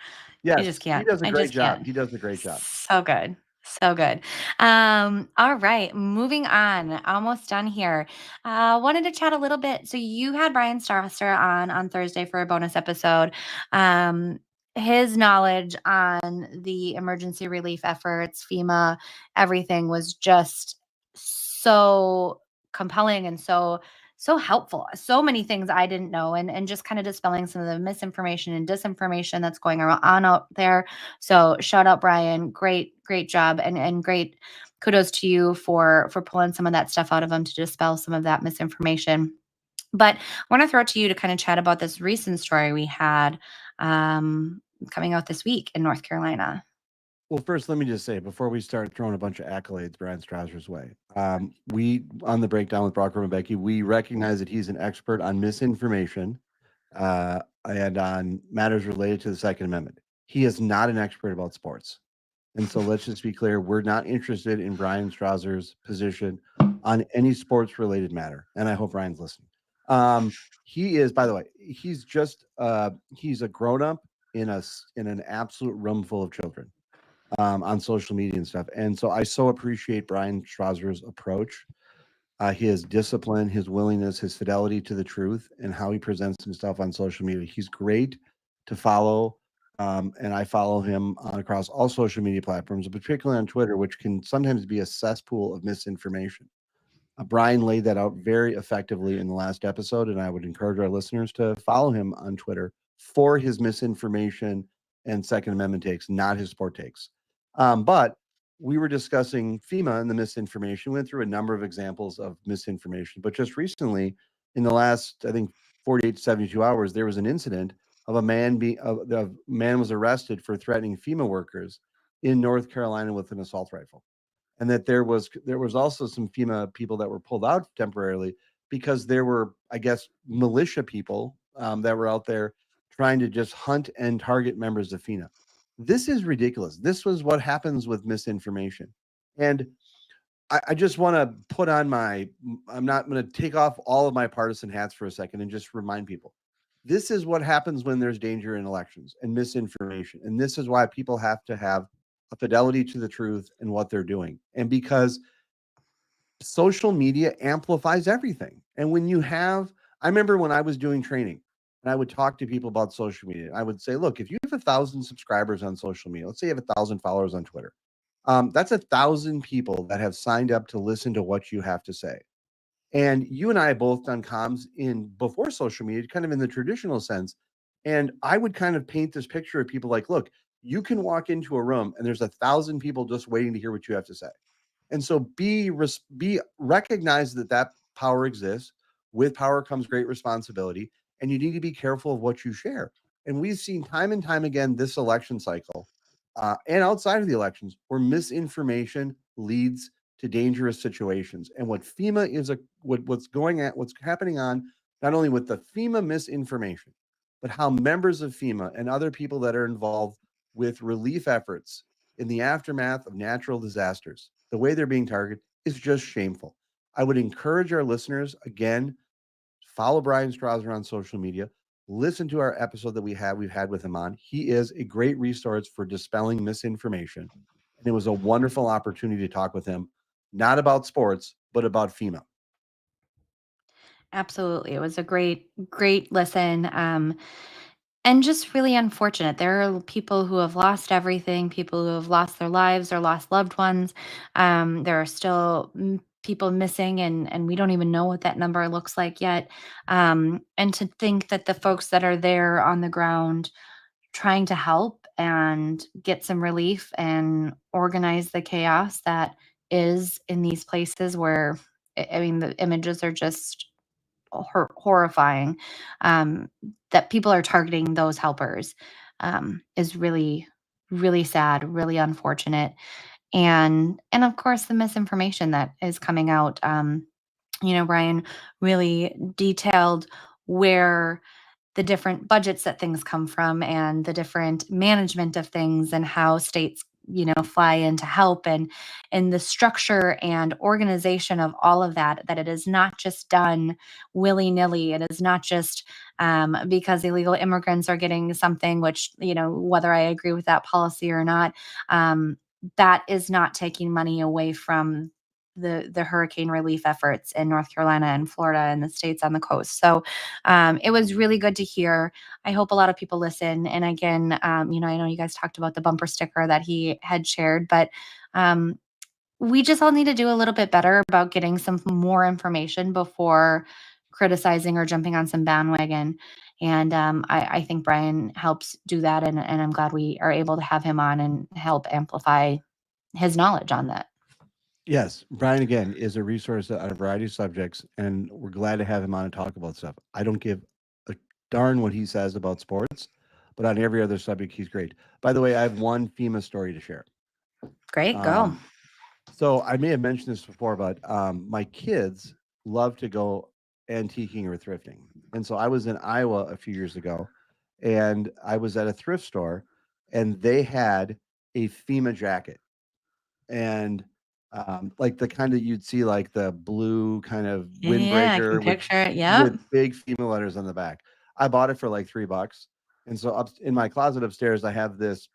yes, just he can't. does a I great just job. can't. He does a great job. So good. So good. All right, moving on. Almost done here. Wanted to chat a little bit. So you had Brian Strasser on Thursday for a bonus episode. Um, his knowledge on the emergency relief efforts, FEMA, everything was just so compelling and so helpful. So many things I didn't know, and just kind of dispelling some of the misinformation and disinformation that's going on out there. So shout out Brian, great job, and great kudos to you for pulling some of that stuff out of him to dispel some of that misinformation. But I want to throw it to you to kind of chat about this recent story we had coming out this week in North Carolina. Well, first, let me just say before we start throwing a bunch of accolades Brian Strausser's way, we on the breakdown with Brodkorb and Becky, we recognize that he's an expert on misinformation and on matters related to the Second Amendment. He is not an expert about sports. And so let's just be clear, we're not interested in Brian Strausser's position on any sports related matter. And I hope Brian's listening. He is, by the way, he's a grown up in an absolute room full of children on social media and stuff. And so I so appreciate Brian Strausser's approach, his discipline, his willingness, his fidelity to the truth, and how he presents himself on social media. He's great to follow. And I follow him across all social media platforms, particularly on Twitter, which can sometimes be a cesspool of misinformation. Brian laid that out very effectively in the last episode, and I would encourage our listeners to follow him on Twitter for his misinformation and Second Amendment takes, not his sport takes. But we were discussing FEMA and the misinformation. We went through a number of examples of misinformation, but just recently, in the last, I think, 48 to 72 hours, there was an incident of the man was arrested for threatening FEMA workers in North Carolina with an assault rifle, and that there was also some FEMA people that were pulled out temporarily because there were, I guess, militia people that were out there trying to just hunt and target members of FEMA. This is ridiculous. This was what happens with misinformation, and I just want to put on my. I'm not going to take off all of my partisan hats for a second and just remind people. This is what happens when there's danger in elections and misinformation, and this is why people have to have a fidelity to the truth and what they're doing. And because social media amplifies everything. And when you have, I remember when I was doing training and I would talk to people about social media, I would say, look, if you have 1,000 subscribers on social media, let's say you have 1,000 followers on Twitter, that's 1,000 people that have signed up to listen to what you have to say. And you and I have both done comms in before social media, kind of in the traditional sense. And I would kind of paint this picture of people like, look, you can walk into a room and there's 1,000 people just waiting to hear what you have to say. And so be recognize that power exists. With power comes great responsibility, and you need to be careful of what you share. And we've seen time and time again this election cycle, and outside of the elections, where misinformation leads to dangerous situations. And what FEMA is what's happening on not only with the FEMA misinformation, but how members of FEMA and other people that are involved with relief efforts in the aftermath of natural disasters, the way they're being targeted is just shameful. I would encourage our listeners, again, follow Brian Strausser on social media. listen to our episode that we've had with him on. He is a great resource for dispelling misinformation. And it was a wonderful opportunity to talk with him, not about sports, but about FEMA. Absolutely. It was a great listen. And just really unfortunate. There are people who have lost everything, people who have lost their lives or lost loved ones. There are still people missing, and we don't even know what that number looks like yet. And to think that the folks that are there on the ground trying to help and get some relief and organize the chaos that is in these places where, I mean, the images are just horrifying, um, that people are targeting those helpers, is really, really sad, really unfortunate. And of course, the misinformation that is coming out. Brian really detailed where the different budgets that things come from and the different management of things and how states fly in to help and the structure and organization of all of that it is not just done willy-nilly. It is not just because illegal immigrants are getting something, which whether I agree with that policy or not, that is not taking money away from the hurricane relief efforts in North Carolina and Florida and the states on the coast. So it was really good to hear. I hope a lot of people listen. And again, I know you guys talked about the bumper sticker that he had shared, but we just all need to do a little bit better about getting some more information before criticizing or jumping on some bandwagon. And I think Brian helps do that. And I'm glad we are able to have him on and help amplify his knowledge on that. Yes, Brian again is a resource on a variety of subjects, and we're glad to have him on and talk about stuff. I don't give a darn what he says about sports, but on every other subject, he's great. By the way, I have one FEMA story to share. Great, go. Um, so I may have mentioned this before, but my kids love to go antiquing or thrifting, and so I was in Iowa a few years ago, and I was at a thrift store, and they had a FEMA jacket and like the kind that you'd see like the blue kind of Yeah, I can windbreaker picture it. Yep. with big FEMA letters on the back. I bought it for like $3. And so up in my closet upstairs, I have this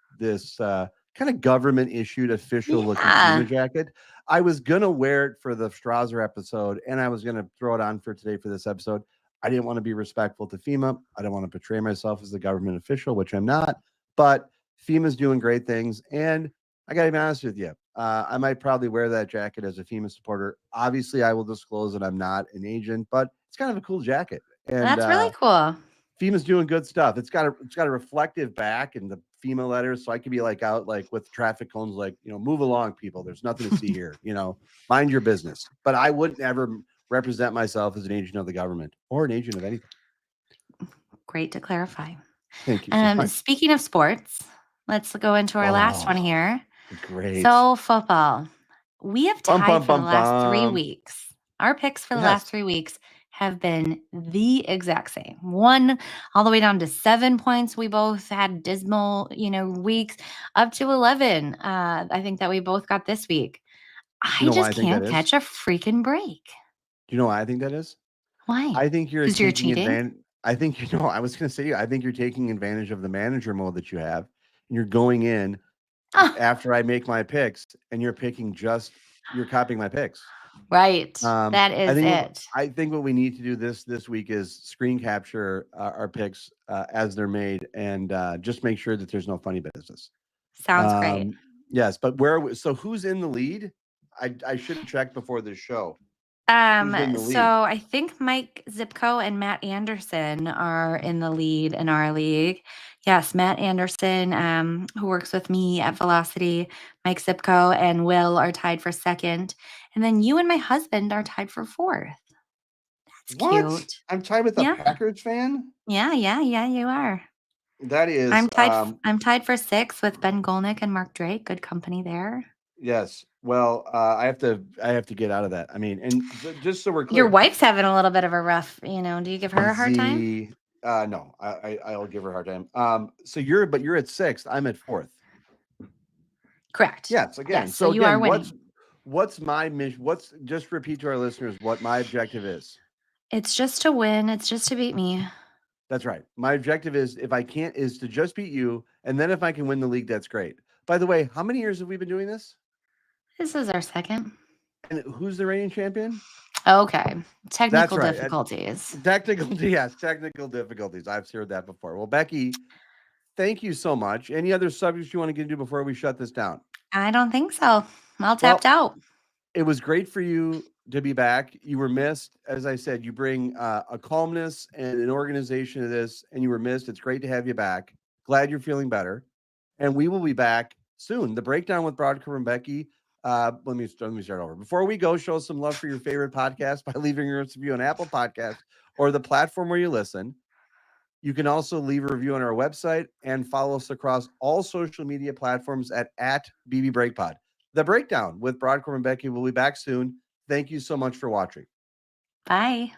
kind of government issued official looking Yeah. FEMA jacket. I was gonna wear it for the Strasser episode, and I was gonna throw it on for today for this episode. I didn't want to be respectful to FEMA. I don't want to portray myself as a government official, which I'm not. But FEMA's doing great things, and I got to be honest with you. I might probably wear that jacket as a FEMA supporter. Obviously, I will disclose that I'm not an agent, but it's kind of a cool jacket, and That's really cool. FEMA's doing good stuff. It's got a reflective back and the FEMA letters, so I could be like out like with traffic cones, like move along, people. There's nothing to see here. Mind your business. But I wouldn't ever represent myself as an agent of the government or an agent of anything. Great to clarify. Thank you so much. Speaking of sports, let's go into our last one Oh, here. great. So, football. We have Bum tied bum for the bum last 3 bum. weeks. Our picks for the last Yes. 3 weeks have been the exact same. One all the way down to 7 points. We both had dismal, weeks up to 11. I think that we both got this week. You I know why just I think that can't is? catch a freaking break. Do you know why I think that is? Why? I think you're Because you're taking cheating? advantage. I think I was going to say I think you're taking advantage of the manager mode that you have, and you're going in Oh, after I make my picks, and you're copying my picks. right. That I is think it. what we need to do this week is screen capture our picks as they're made, and just make sure that there's no funny business. Sounds great. Yes, but so who's in the lead? I should have checked before this show. Who's in the So lead? I think Mike Zipko and Matt Anderson are in the lead in our league. Yes, Matt Anderson, who works with me at Velocity, Mike Zipko and Will are tied for second. And then you and my husband are tied for fourth. That's What? cute. I'm tied with a Yeah. Packers fan? Yeah, you are. That is, I'm tied for sixth with Ben Golnick and Mark Drake. Good company there. yes. Well, I have to get out of that. I mean, and just so we're Your clear, wife's having a little bit of a rough, do you give her a hard time? no, I'll give her a hard time. So you're at sixth. I'm at fourth. Correct. Yes. Again. Yes, so So you are again, winning. what's my mission? Just repeat to our listeners what my objective is. It's just to win. It's just to beat me. That's right. My objective is to just beat you, and then if I can win the league, that's great. By the way, how many years have we been doing this? This is our second. And who's the reigning champion? Okay. That's Technical right. difficulties. Technical difficulties. I've heard that before. Well, Becky, thank you so much. Any other subjects you want to get into before we shut this down? I don't think so. All tapped Well, out. it was great for you to be back. You were missed. As I said, you bring a calmness and an organization to this, and you were missed. It's great to have you back. Glad you're feeling better. And we will be back soon. The breakdown with Brodkorb and Becky. Let me start over. Before we go, show some love for your favorite podcast by leaving your review on Apple Podcasts or the platform where you listen. You can also leave a review on our website and follow us across all social media platforms at BBBreakPod. The Breakdown with Brodkorb and Becky will be back soon. Thank you so much for watching. Bye.